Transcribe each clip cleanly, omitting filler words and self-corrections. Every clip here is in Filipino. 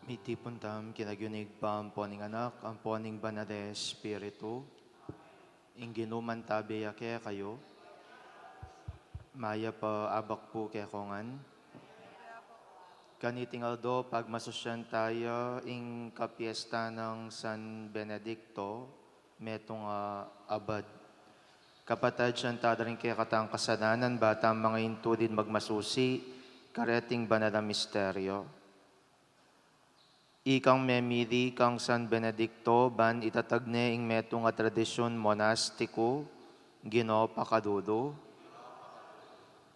Miti puntam kinagyunig pa ang poning anak, ang poning banal na Espiritu, ingginuman tabi kaya kayo, maya pa abak po kaya kongan. Kaniting aldo, pagmasosyan tayo, ing kapiesta ng San Benedicto, metong abad. Kapatad siyan tadaring kaya katang kasadanan, bata mga intudin magmasusi, kareting banal na misteryo. Ikang memiri kang San Benedicto ban itatagne ing metong tradisyon monastiko, Ginoo pakadudo.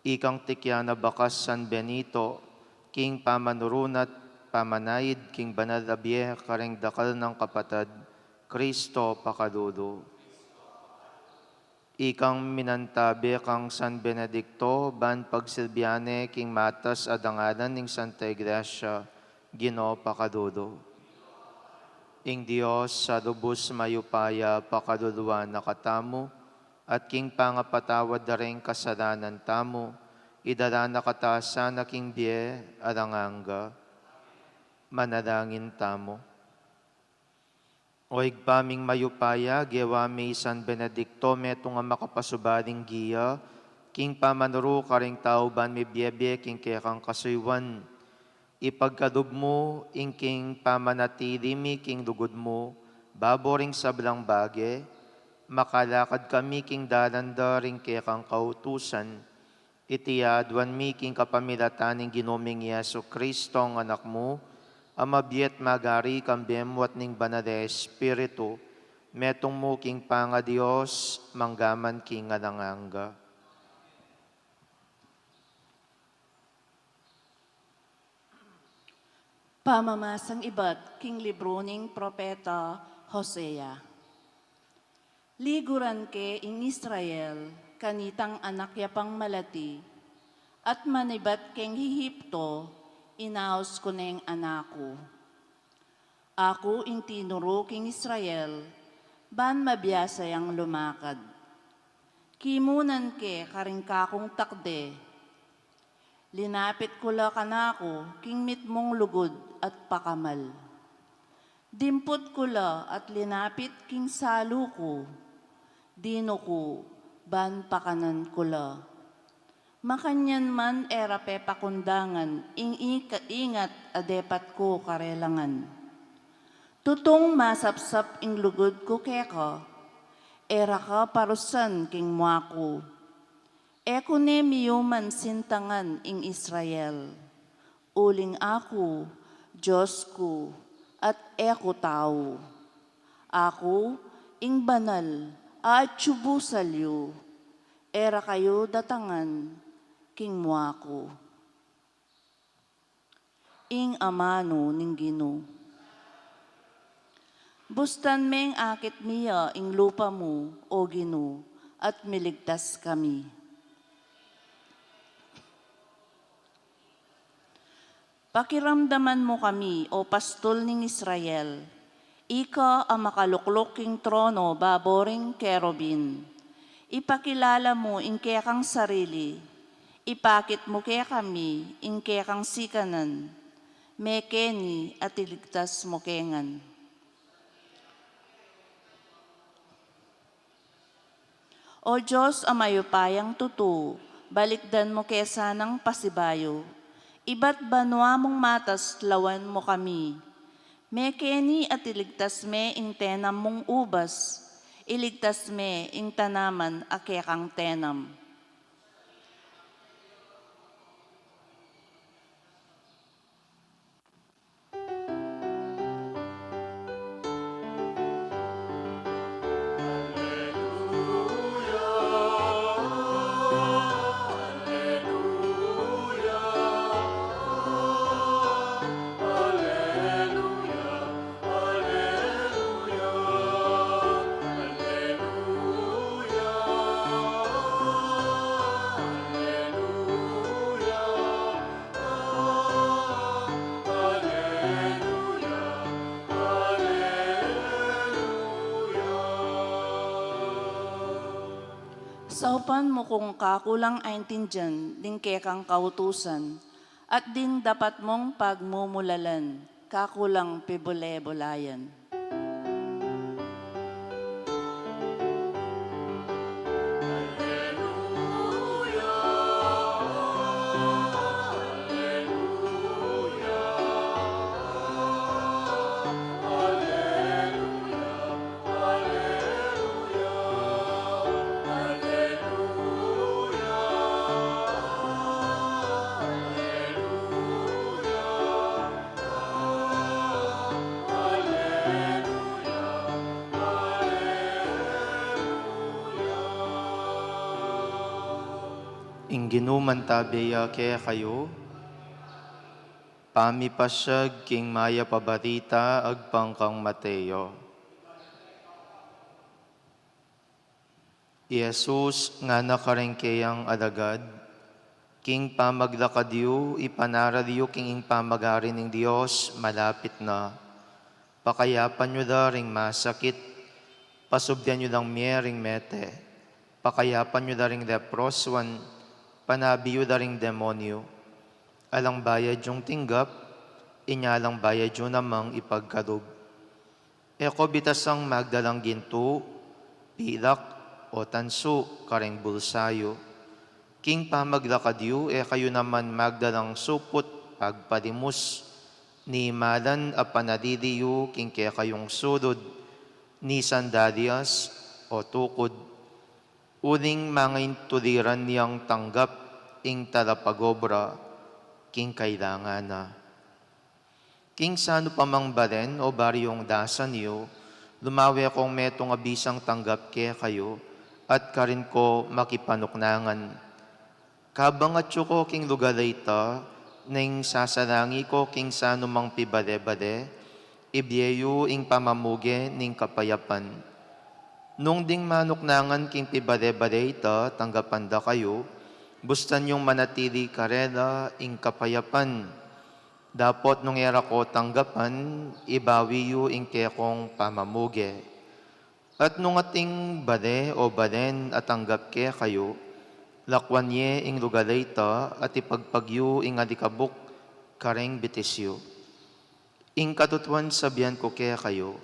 Ikang tikyana bakas San Benito, king pamanurunat pamanayid king banal abye kareng dakal ng kapatad, Kristo pakadudo. Ikang minantabi kang San Benedicto ban pagsilbiane king matas adanganan ning Santa Iglesia, Ginoo pakadudo. Ing Dios sa lubos mayupaya pakaduluan nakatamo, at king pangapatawad na rin kasalanan tamo, idala nakatasa na king biye aranganga, manalangin tamo. Oig paming mayupaya, gewa may San Benedicto, meto nga makapasubaling giya, king pamanuro karing tao ban may biyebe king kekang kasuywan, ipagkadob mo, ingking pamanatilimi, king lugod mo, baboring sablang bage, makalakad kami king dalanda ring kekang kautusan, itiyadwan mi king kapamilataning ginoming Yeso Kristo ang anak mo, amabiyet magari kambemwat ning banal na Espiritu, metong mo king panga Dios, manggaman king ananganga. Pamamasang iba't king libro ning propeta Hosea. Liguran ke ing Israel, kanitang anak yapang malati, at manibat keng Hihipto, inaos ko neng anako. Ako ing tinuro king Israel, ban mabiyasa yang lumakad. Kimunan ke karing kakong takde, linapit ko la kanako, king mitmong lugod at pakamal. Dimpot ko la at linapit king salo ko, dino ko, ban pakanan ko la. Makanyan man erape pakundangan, ingat adepat ko karelangan. Tutong masapsap ing lugod ko keka, era ka parusan king muako. Eko ne miyuman sintangan ing Israel. Uling ako, Diyos ko, at eko tao. Ako, ing banal, at tsubusalyo. Era kayo datangan, king muako. Ing amano ning Ginoo. Bustan meng akit miya ing lupa mo, o Ginoo, at miligtas kami. Pakiramdaman mo kami, o pastol ning Israel, ika ang makalukluking trono baboring kerubin. Ipakilala mo ing kekang sarili, ipakit mo kaya kami ing kekang sikanan, mekeni at iligtas mo kengan. O Diyos ang mayupayang tutu, balikdan mo kesa ng pasibayo, iba't banwa mong matas lawan mo kami. Mekeni at iligtas me ing tenam mong ubas, iligtas me ing tanaman akekang tenam. Saupan mo kung kakulang aintindihan din kekang kautusan, at din dapat mong pagmumulalan. kakulang pibule-bulayan. Ingginuman tabiya kaya kayo, pamipasyag king maya pabarita agpangkang Mateo. Jesus nga nakarengkeyang alagad, king pamaglakadyo, ipanaraliyo king pamagari ng Diyos, malapit na. Pakayapan nyo daring masakit, pasubyan nyo lang miyering mete, pakayapan nyo daring leproswan, panabiyo daring demonyo, alang bayad yung tinggap, inyalang bayad yung namang ipagkadob. Eko bitasang magdalang ginto, pilak o tanso, kareng bulsayo. King pamaglakadyo, kayo naman magdalang supot, pagpalimus, ni malan a panadiliyo, king kaya kayong sudod, ni sandalias o tukod. Uling mga intuliran niyang tanggap, ing talapagobra, king kailangan na. King sano pamang balen o baryong dasan niyo, lumawi akong metong abisang tanggap kaya kayo, at karin ko makipanuknangan. Kabangatyo ko king lugalayta, ning sasalangi ko king sano mang pibale-bale, ibyeyo ing pamamuge ning kapayapan. Nung ding manuknangan king pibale-bale ita, tanggapan da kayo, bustan yung manatili karela ing kapayapan. Dapot nung era ko tanggapan, ibawi yu ing kekong pamamuge. At nung ating bale o balen at tanggap ke kayo, lakwan ye ing lugalayta at ipagpagyo ing alikabok kareng bitisyo. Ing katutuan sabihan ko kaya kayo,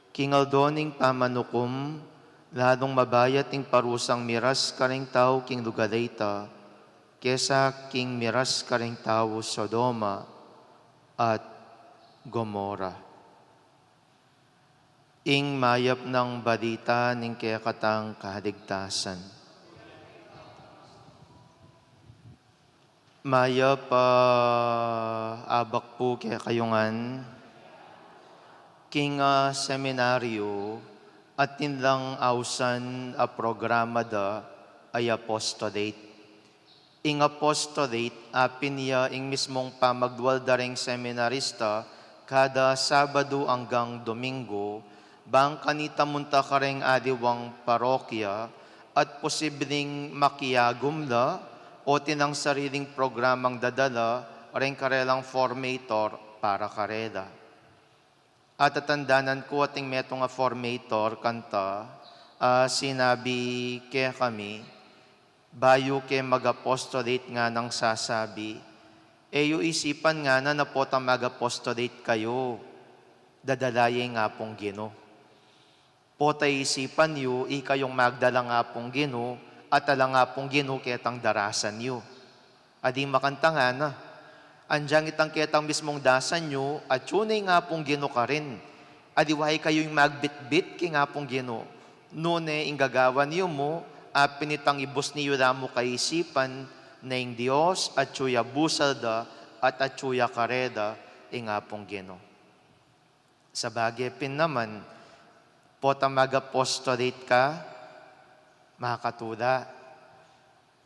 kingal doning pamanukom, lalong mabayat ing parusang miras kareng tao king lugalayta, kesa king miras kareng tao Sodoma at Gomora. Ing mayap ng balita ning kaya katang kahaligtasan. Mayap abak po kaya kayungan, king seminaryo at tinlang ausan a programa da ay apostolate. Ing apostolate, apin niya ing mismong pamagdual daring seminarista kada Sabado hanggang Domingo, bang kanita munta kareng adiwang parokya at posibleng makiyagum la o tinang sariling programang dadala ring karelang formator para karela. At atandanan ko ating metong formator kanta, sinabi kaya kami, bayo ke mag-apostolate nga nang sasabi, eyo isipan nga na napota mag-apostolate kayo, dadalaye nga pong Gino. Pota isipan yu, ikayong magdala nga pong Gino, at ala nga pong Gino ketang darasan yu. Adi makanta nga na, andyang itang ketang mismong dasan yu, at yunay nga pong Gino ka rin. Adi wahay kayo'y magbitbit ki nga pong Gino. Nune ing gagawan yu mo, pinitang ibus niyo mo kaisipan na ing Diyos at suya busalda at suya kareda ing apong Gino. Sa bagay naman, pota mag-apostolate ka, makakatula.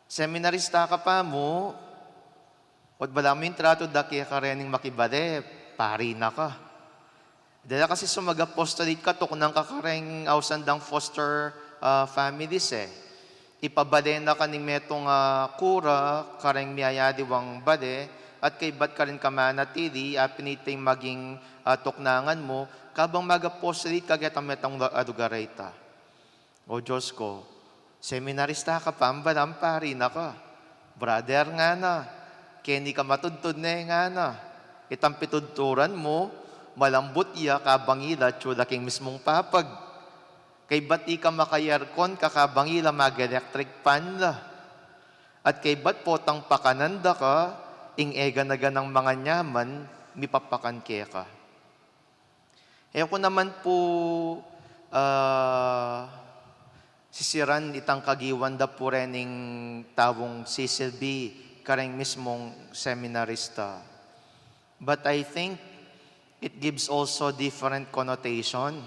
Seminarista ka pa mo, o bala mo yung trato da kaya ka rin makibale, pari na ka. Dahil kasi sumag-apostolate ka, tuknang ka kareng ausandang foster families eh. Ipabale na ka ning metong kura, kareng miyayadiwang bale, at kay ba't ka rin ka manatili, piniting maging tuknangan mo, kabang mag-apostolate ka getang metong adugareta. O Diyos ko, seminarista ka pa, pari na ka. Brother nga na, kaya ni ka matudtod na nga na. Itang pitudturan mo, malambot iya kabangila tsula king mismong papag. Kay ba't ka makayarkon kakabangila mag-electric pan la. At kay ba't potang pakananda ka, ing ega na ganang mga nyaman, mipapakan kaya ka. Ko naman po, sisiran itang kagiwan da po rening tawong sisilbi kareng mismong seminarista. But I think it gives also different connotation.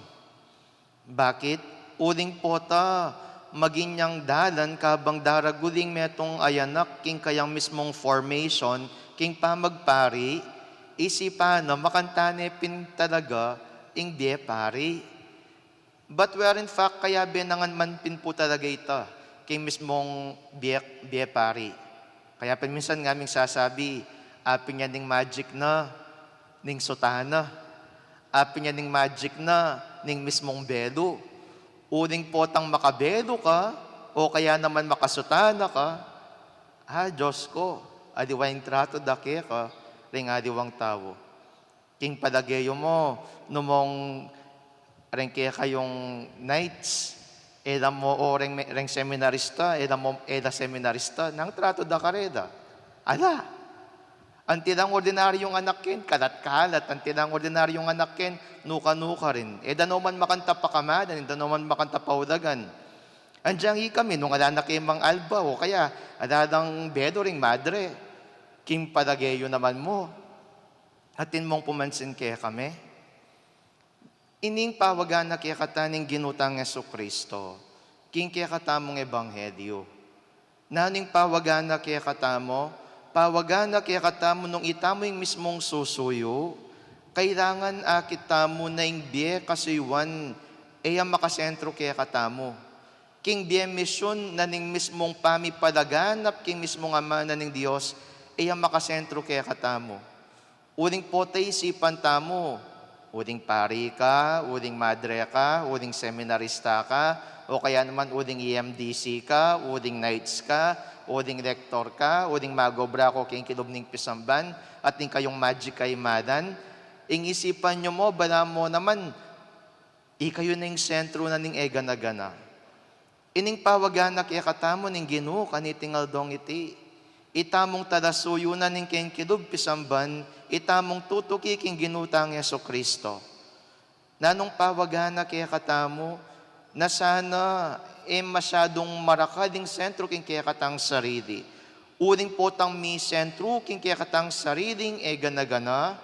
Bakit? Uling po ta, maging niyang dalan kabang daraguling metong ayanak king kayang mismong formation, king pamagpari, isipan na makantane pin talaga ing die pari. But where in fact, kaya binangan man pin po talaga ita, king mismong die pari. Kaya minsan nga aming sasabi, apin niya ning magic na, ning sutana. Apin niya ning magic na, ning mismong belo. Uling potang makabelo ka, o kaya naman makasutana ka. Diyos ko, adiwang trato dake ka, ring adiwang tao. King padageyo mo, numong ring kaya kayong nights, eda mo o ring seminarista, eda seminarista, nang trato da kareda. Ala, ang tinang ordinaryong anakin, kalat-kalat, ang tinang ordinaryong anakin, nuka-nuka rin. Eda naman makanta pa kamadan, eda naman makanta pa udagan. Andiyan kami, nung alana kimang alba, o kaya, adadang bedo ring madre, king padageyo naman mo. Atin mong pumansin kaya kami. Ining pawagan na kaya kataning ginutang Yesu Kristo, king kaya katamong ebanghelyo. Naning pawagan na kaya katamo, pawagan na kaya katamo nung itamo yung mismong susuyo, kailangan akitamo na yung biye kasuywan, ang makasentro kaya katamo. King biye misyon na ning mismong pamipalaganap, king mismong ama na ning Diyos, ang makasentro kaya katamo. Uling potay isipan tamo, uling pari ka, uling madre ka, uling seminarista ka, o kaya naman uling EMDC ka, uling nights ka, uling rector ka, uling magobra ko king kilobning pisamban, at ning kayong magic kay madan, ing isipan nyo mo, bala mo naman, ikayo na yung sentro na ning ega na gana. Ining pawagan na kaya katamo ning Ginoo kanitingal dong iti. Itamong talasuyo na ning king kilob pisamban, itamong tutuki king ginutang Yeso Kristo. Nanong pawagan na kaya katamo, na sana masyadong marakading sentro king kaya katang sarili. Uling potang mi sentro king kaya katang sariling gana-gana,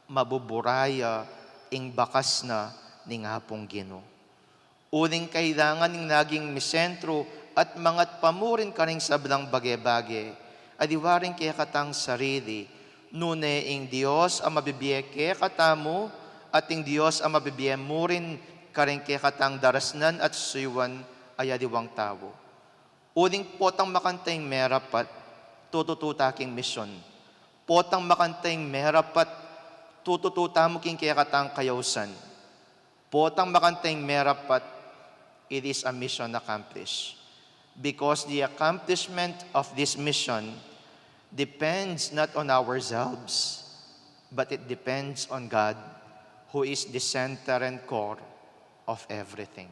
mabuburaya ing bakas na ning hapong Ginoo. Uling kailangan ning naging mi sentro at mangat pamurin ka rin sablang bage-bage, adiwaring kaya katang sarili, nune ing Diyos ang mabibiye kaya katamo, at ing Diyos ang mabibiye mo rin ka rin kaya katang darasnan at suywan ay adiwang tao. Uling potang makantay merapat, tutututa king misyon. Potang makantay merapat, tutututa mo king kaya katang kayawsan. Potang makantay merapat, it is a mission accomplished. Because the accomplishment of this mission depends not on ourselves, but it depends on God, who is the center and core of everything.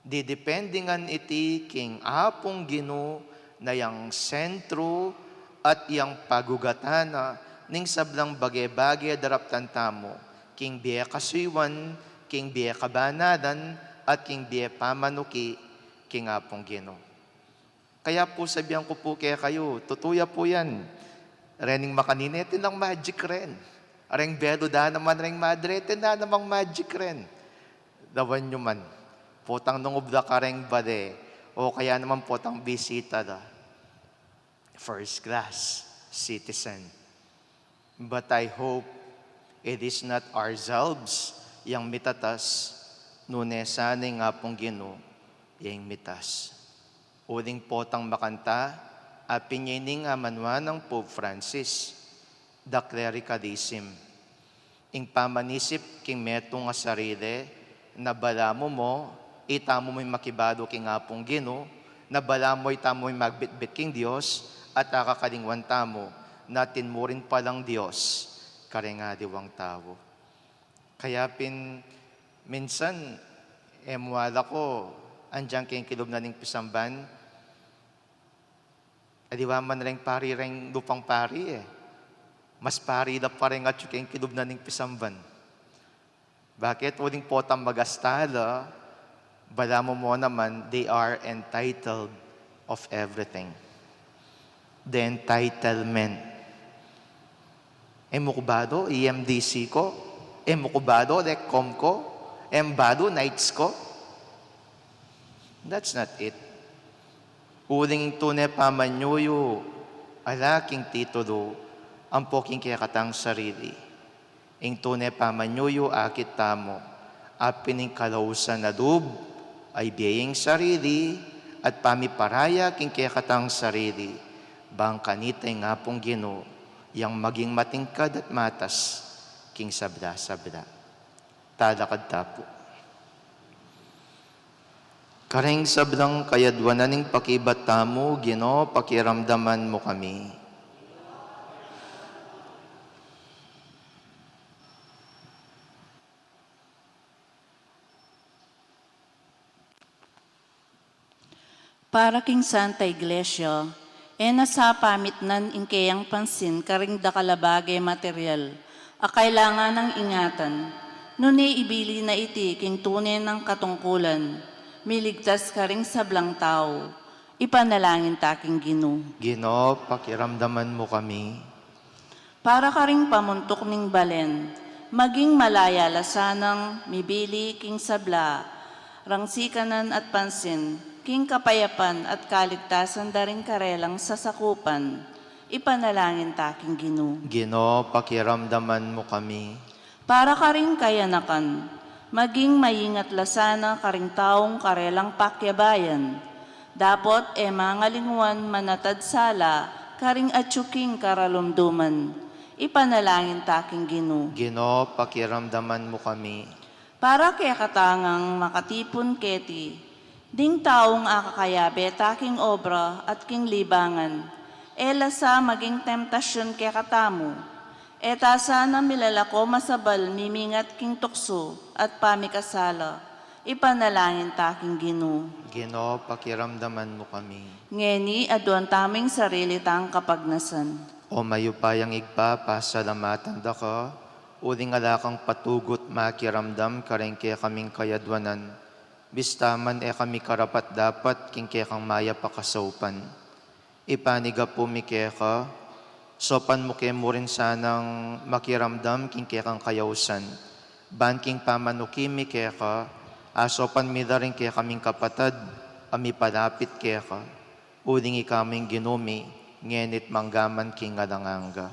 Didependingan iti king apong Ginoo na yang sentro at yang pagugatana ning sablang bage-bage daraptan tamo, king biya kasuywan, king biya kabanadan, at king biya pamanuki, king apong Ginoo. Kaya po sabihan ko po kaya kayo, tutuya po yan. Rening makaninetin ng magic ren. Areng bedo da naman ring madretin da namang magic ren. Dawan nyo man. Potang nungob da kareng bade. O kaya naman potang bisita da. First class citizen. But I hope it is not ourselves yang mitatas, nune saning nga pong Ginoo yang mitas. Uling potang makanta, apinyining amanwa ng Pope Francis, the clericalism. Ing pamanisip king metong nga sarili, na bala mo, itamo mo'y makibado king apong Ginoo, na bala mo itamo mo'y magbitbit king Diyos, at akakalingwan tamo, natin mo rin palang Diyos, karengadiwang tao. Kaya minsan, muwala ko, andyan kayong kilob na ning pisamban, adiwa man rin pari rin lupang pari Mas pari na pa rin at yung kilob na ning pisamban. Bakit? Uling potang magastala, bala mo naman, they are entitled of everything. The entitlement. Mukbado, EMDC ko, mukbado, Lecom ko, bado, nights ko. That's not it. Uling tunay pamanyuyo, alaking titulo, ang poking kayakatang sarili. Ing tunay pamanyuyo, akit tamo, apining kalausan na dub, ay biyayang sarili, at pamiparaya king kayakatang sarili, bang kanitay nga pong Ginoo, yang maging matingkad at matas, king sabda-sabda. Talakad tapo. Kareng sablang kayadwanan ning pakibat tamo, Ginoo, pakiramdaman mo kami. Para king Santa Iglesia, nasapamit nan inkeyang pansin karing dakalabagay material, kailangan ng ingatan, nuni ibili na iti king tunay ng katungkulan, miligtas karing sablang tao, ipanalangin taking Ginoo. Ginoo, pakiramdaman mo kami. Para karing pamuntok ning balen, maging malaya lasanang mibili king sabla, rangsikanan at pansin, king kapayapan at kaligtasan daring karelang sasakupan, ipanalangin taking Ginoo. Ginoo, pakiramdaman mo kami. Para karing kayanakan, maging maingat lasana karing taong karelang pakyabayan, dapot mangalingwan manatad sala, karing atsuking karalumduman, ipanalangin taking Ginoo. Ginoo, pakiramdaman mo kami. Para kaya katangang makatipon keti, ding taong akakayabe taking obra at king libangan, sa maging temptasyon kaya katamo, sana milalako masabal mimingat king tukso at pamikasala, ipanalangin taking Ginoo. Ginoo, pakiramdaman mo kami. Ngeni aduan taming sarili tang kapagnasan. O mayupayang igpa, pasalamatan da ka, uling alakang patugot makiramdam karengke kaming kayadwanan, bistaman kami karapat dapat kingke kang maya pakasaupan. Ipaniga po mikeka, sopan mo mo rin sanang makiramdam kingke kang kayausan. Banking pamanuki mikeka, asopan mida rin kaya kaming kapatad, ami palapit keka, uling ikaming ginumi, ngenit manggaman king alanganga.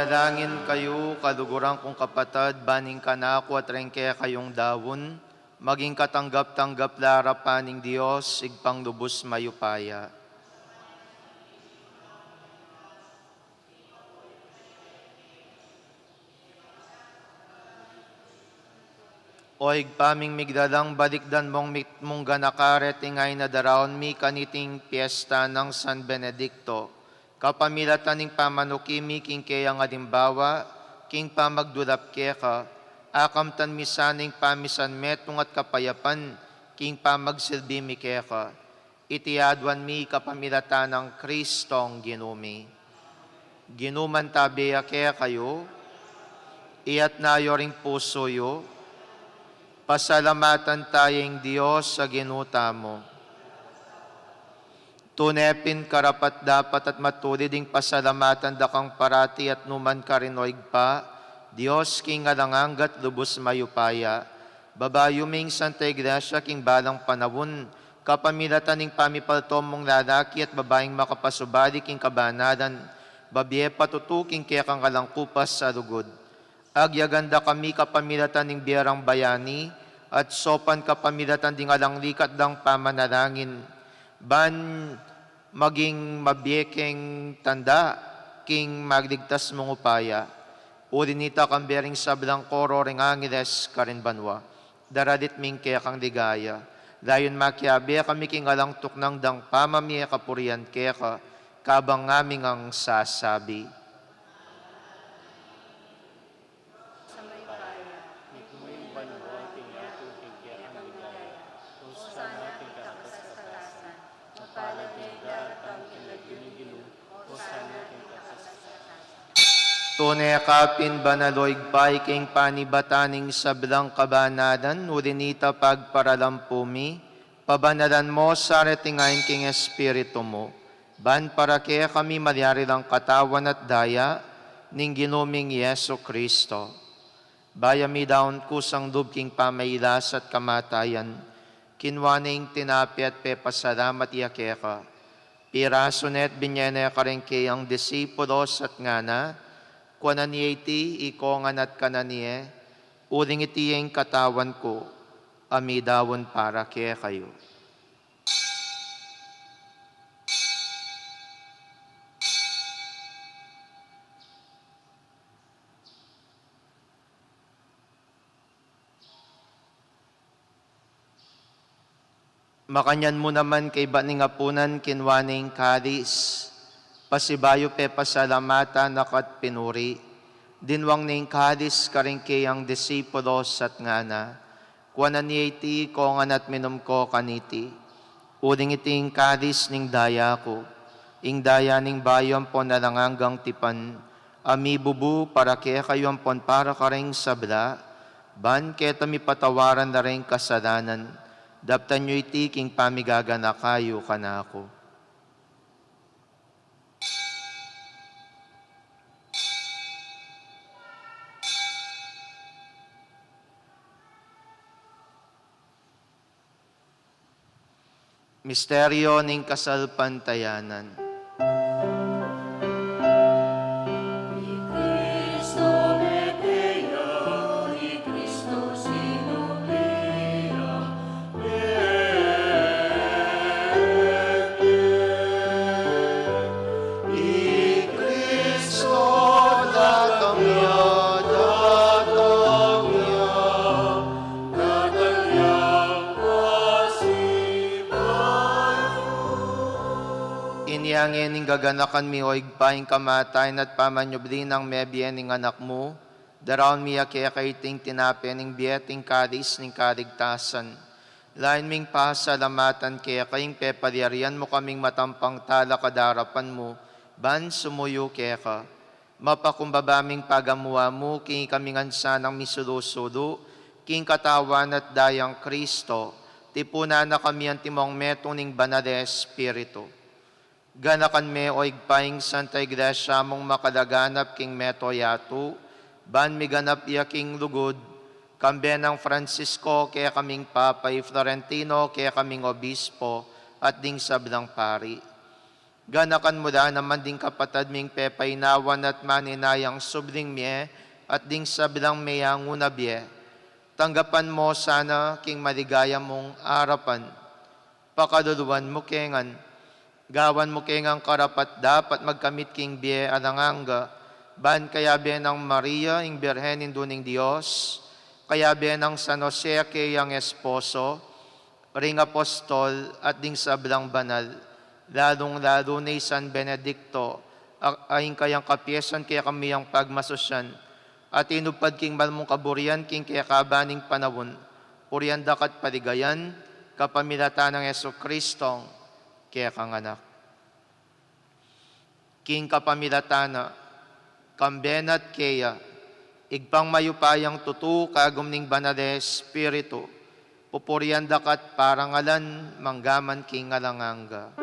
Manalangin kayo, kaluguran kong kapatid, baning kanako at rengke kayong dawon, maging katanggap-tanggap larapaning Diyos, igpang lubos mayupaya. Oig paming migdalang balikdan mong ganakaret ingay na daraon mi kaniting piyesta ng San Benedicto. Kapamilatan ning pamanukimi king kaya nga dimbawa, king pamagdulap keka, akamtan misaning pamisan metong at kapayapan, king pamagsilbi mi keka. Itiadwan mi kapamilatan ng Kristong ginumi. Ginuman tabiya kaya kayo, iyat nayo ring puso yo, pasalamatan tayong Diyos sa ginuta mo. Tunepin karapat dapat at matulid ding pasalamatan dakang parati at numan karinoig pa, Diyos king alanganggat lubos mayupaya, babayuming Santa Iglesia king balang panawon, kapamilatan ning pamipaltom mong lalaki at babaeng makapasubali king kabanadan, babye patutuking kaya kang kalangkupas sa lugod. Agyaganda kami kapamilatan ning biyerang bayani, at sopan kapamilatan ding alanglikat dang pamanalangin, ban maging mabiyekeng tanda, king magligtas mong upaya. Ulinita kang bering sablang koro ring angeles karinbanwa. Daradit ming kaya kang ligaya. Dayon makiabe kami king alang tuknang dang pamamiya kapurian kaya ka, kabang ngaming ang sasabi. Tunay kapin banaloig pay king panibataning sablang kabanadan, ulinita pagparalampumi, pabanalan mo sa retingain king espiritu mo, ban para kaya kami malyari lang katawan at daya, ning ginuming Yeso Kristo. Bayami daon kusang dub king pamaylas at kamatayan, kinwaning tinapi at pepasalamat iyakeka, piraso net binyene karengke ang disipulos at ngana, kuananieti ikongan at kananie, uling itiyeng katawan ko, amidawon para kaya kayo. Makanyan mo naman kay baning apunan kinwaning kalis, pasibayo pe pasalamatan nakat pinuri, dinwang ning kalis karingke ang disipulos at ngana, kuananieti kongan at minum ko kaniti, uling iting kalis ning daya ko, ing daya ning bayon po nalanganggang tipan, ami bubu para kaya kayo ampon para karing sabla, ban keta mi patawaran na rin kasalanan, daptan nyo iti king pamigagana kayo kanako. Misteryo ning kasalpantayanan. Inyangin ning gaganakan mi oig paing kamatayan at pamanyobli ng mebyen ning anak mo, daraon miya kaya kaiting tinapi ning biyeting kadis ning kaligtasan. Lain ming pasalamatan kaya kaying pepalyarian mo kaming matampang tala kadarapan mo, ban sumuyo kaya ka. Mapakumbabaming pagamuwa mo, king kaming ansanang misulusulo, king katawan at dayang Kristo, tipuna na kami ang timong metong ning banal na Espiritu. Ganakan me oig paing Santa Iglesia mong makalaganap king metoyatu, ban miganap iya king lugod, kambe ng Francisco kaya kaming Papay Florentino kaya kaming Obispo at ding sablang pari. Ganakan mo da naman ding kapatad ming pepaynawan at maninayang subling miye at ding sabilang mayanguna biye. Tanggapan mo sana king maligaya mong arapan. Pakaduluan mo kengan. Gawan mo kengang karapat dapat magkamit king biye alanganga. Ban kaya biye ng Maria ing Birhen induning Diyos. Kaya biye ng San Jose kayang esposo. Ring apostol at ding sabilang banal. Lalong-lalo na San Benedicto, aing kayang kapyesan kaya kami ang pagmasosyan, at inupad king malmong kaburian king kaya kabaning panawon, purian dakat paligayan, kapamilata ng Yeso Kristong kaya kang anak. King kapamilatana, kambenat kaya, igpang mayupayang tutu kagumning banale Espiritu, pupurian dakat parangalan manggaman king alanganga.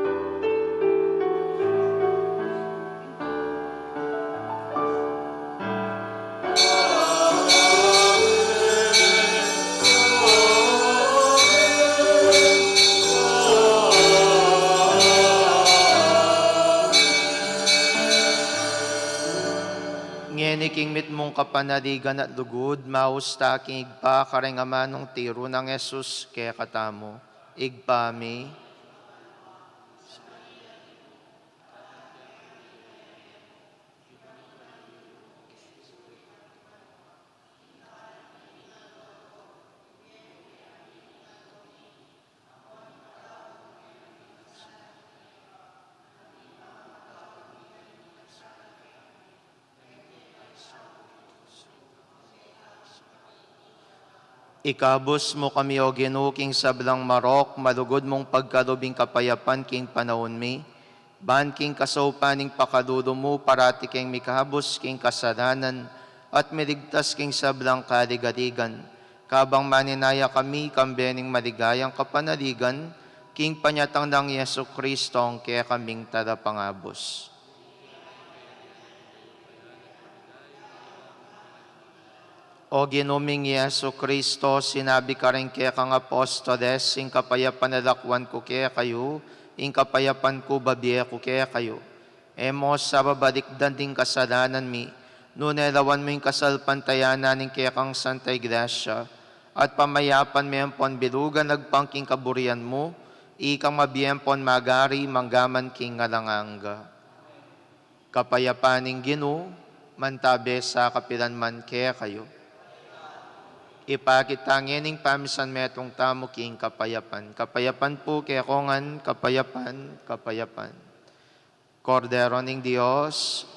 King mit mong kapanaligan at lugod, mausta king igpa karengaman ng tiro ng Jesus kaya katamo. Igpami. Ikabos mo kami o Ginoo king sablang marok, malugod mong pagkalubing kapayapan king panahon mi. Ban king kasaupaning pakadudo mo, parati king mikabos king kasalanan, at miligtas king sablang kaligaligan. Kabang maninaya kami, kambening maligayang kapanaligan, king panyatang ng Yeso Kristong kaya kaming talapangabos. O Ginoming Yesu Kristo, sinabi ka rin kaya kang apostoles, ing kapayapan nalakwan ko kaya kayo, ing kapayapan ko babiya ko kaya kayo. Emos sa babalikdan ding kasalanan mi, nunelawan mo yung kasalpantayanan ing kaya kang Santa Iglesia, at pamayapan mo yung ponbilugan nagpangking kaburian mo, ikang mabiyempon magari manggaman king ngalanganga. Kapayapaning Ginoo, mantabe sa kapilanman kaya kayo. Ipakitangin ng pamisan metong tamo king kapayapan. Kapayapan po kaya kongan, kapayapan, kapayapan. Kordero ng Diyos,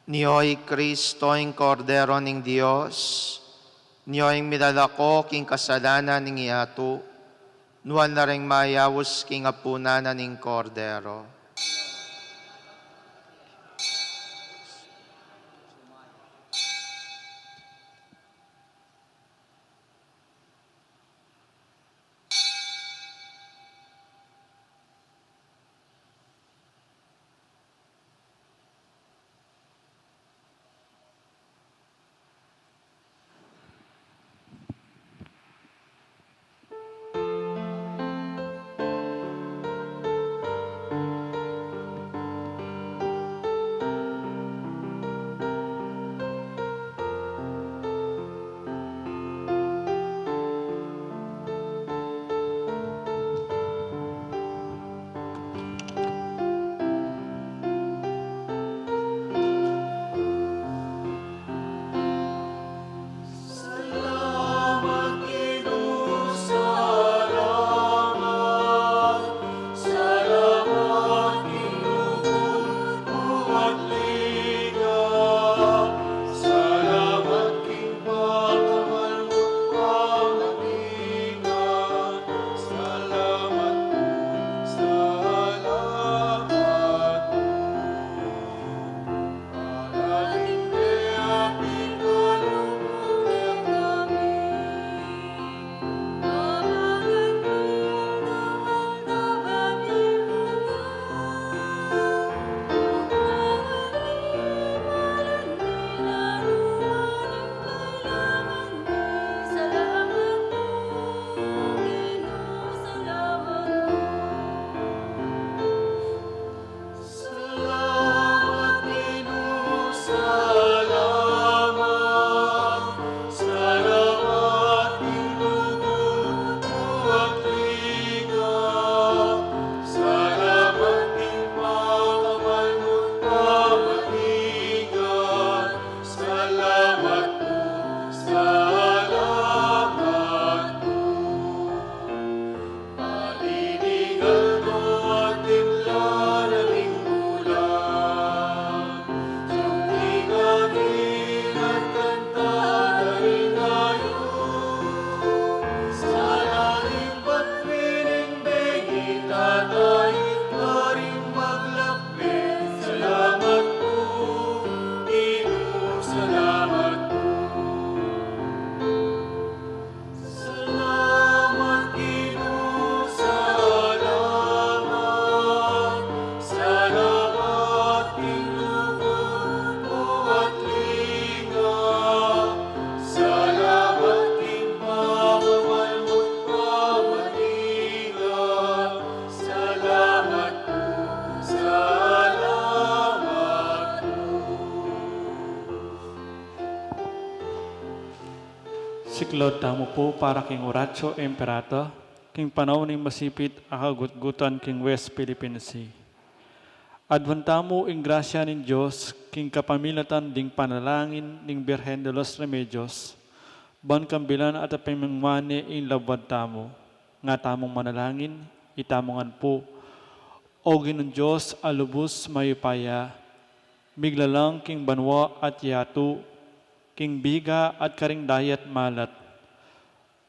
Niyo'y Kristo ing Kordero ng Diyos, niyo'y milalako king kasalanan ng iyato, nuwan na ring mayawos king apunanan ng Kordero. siklod tamo po para king Horatio Emperata, king panahon ning masipit akagutgutan king West Philippine Sea. Adwan tamo ing grasya ning Diyos, king kapamilatan ding panalangin ning Birhen de los Remedios, ban kambilan at apimangmane ing labad tamo, nga tamong manalangin, itamongan po, o Ginoong Diyos alubos mayupaya, miglalang king banwa at yatu, king biga at karing dayat malat.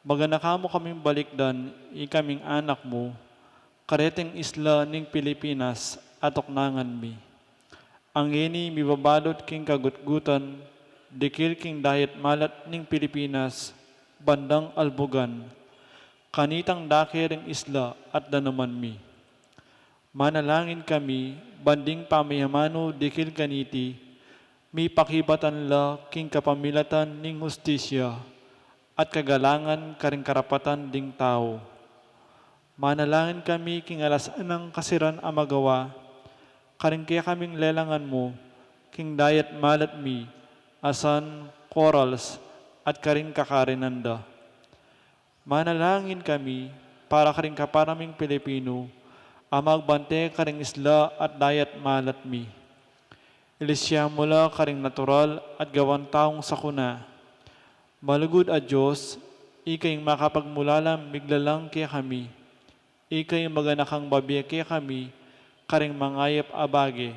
Baga nakamo kaming balikdan, ikaming anak mo, kareteng isla ning Pilipinas, atok nangan mi. Ang ini mibabalot king kagutgutan, dikil king dayat malat ning Pilipinas, bandang albugan, kanitang dakiring isla at danuman mi. Manalangin kami, banding pamayamano dikil kaniti, mi pakibatan la king kapamilatan ning hustisya, at kagalangan karing karapatan ding tao. Manalangin kami king alasan ng kasiran amagawa, karing kaya kaming lelangan mo, king dayat malat mi, asan corals, at karing kakarinanda. Manalangin kami para karing kaparaming Pilipino, amagbante karing isla at dayat malat mi. Ilisya mula karing natural at gawan taong sakuna. Malugod a Diyos, ikay makapagmulalam biglalang kaya kami. Ikay maganakang babiya kaya kami, karing mangayap abage.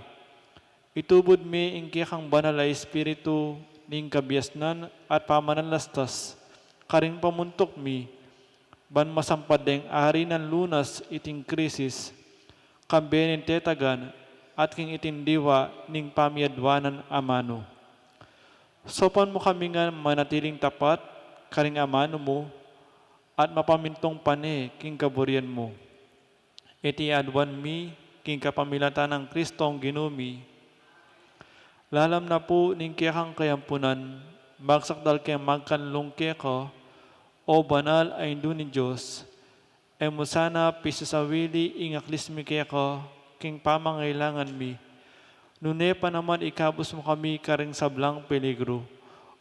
Itubod mi ing kaya kang banal na espiritu, ning kabiasnan at pamananlastas, karing pamuntok mi, ban masampadeng ari ng lunas iting krisis, kambenin tetagan, at king itindiwa ning pamiadwanan amano. Sopan mo kami nga manatiling tapat, karing amano mo, at mapamintong pane king kaburian mo. Iti adwan mi, king kapamilatan ng Kristong ginumi, lalam na po ning kiyakang kayampunan, magsakdal kaya magkanlong kaya ko, o banal ay indu ni Diyos, e mo sana pisasawili ingaklis mi kaya ko, king pamangailangan mi. Nune pa naman ikabos mo kami karing sablang peligro,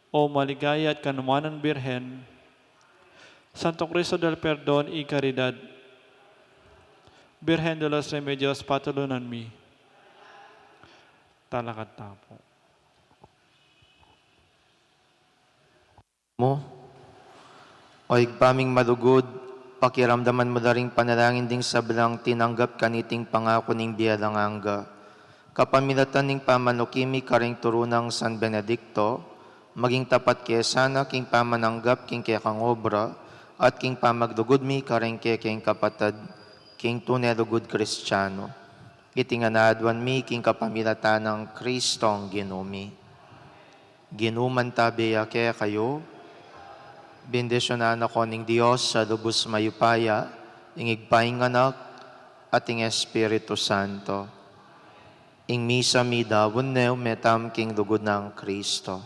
o maligaya at kanumanan Birhen, Santo Cristo del Perdon y Caridad, Birhen de los Remedios, patulunan mi. Talakad tapo. Mo, o igpaming malugod, pakiramdaman mo na ring panalangin ding sablang tinanggap kaniting pangako ning bialanganga. Kapamilatan ning pamanukimi karing turunang San Benedicto, maging tapat kaya sana king pamananggap king kaya kang obra, at king pamagdugod mi karing kaya king kapatad, king tunay lugod Kristiyano. Itinganadwan mi king kapamilatan ng Kristong ginumi. Ginuman tabiya kaya kayo, bendisyonan ako ning Diyos sa lubos mayupaya, ingigpaing anak, at ing Espiritu Santo. Ing misa mi dawon metam king lugod ng Kristo.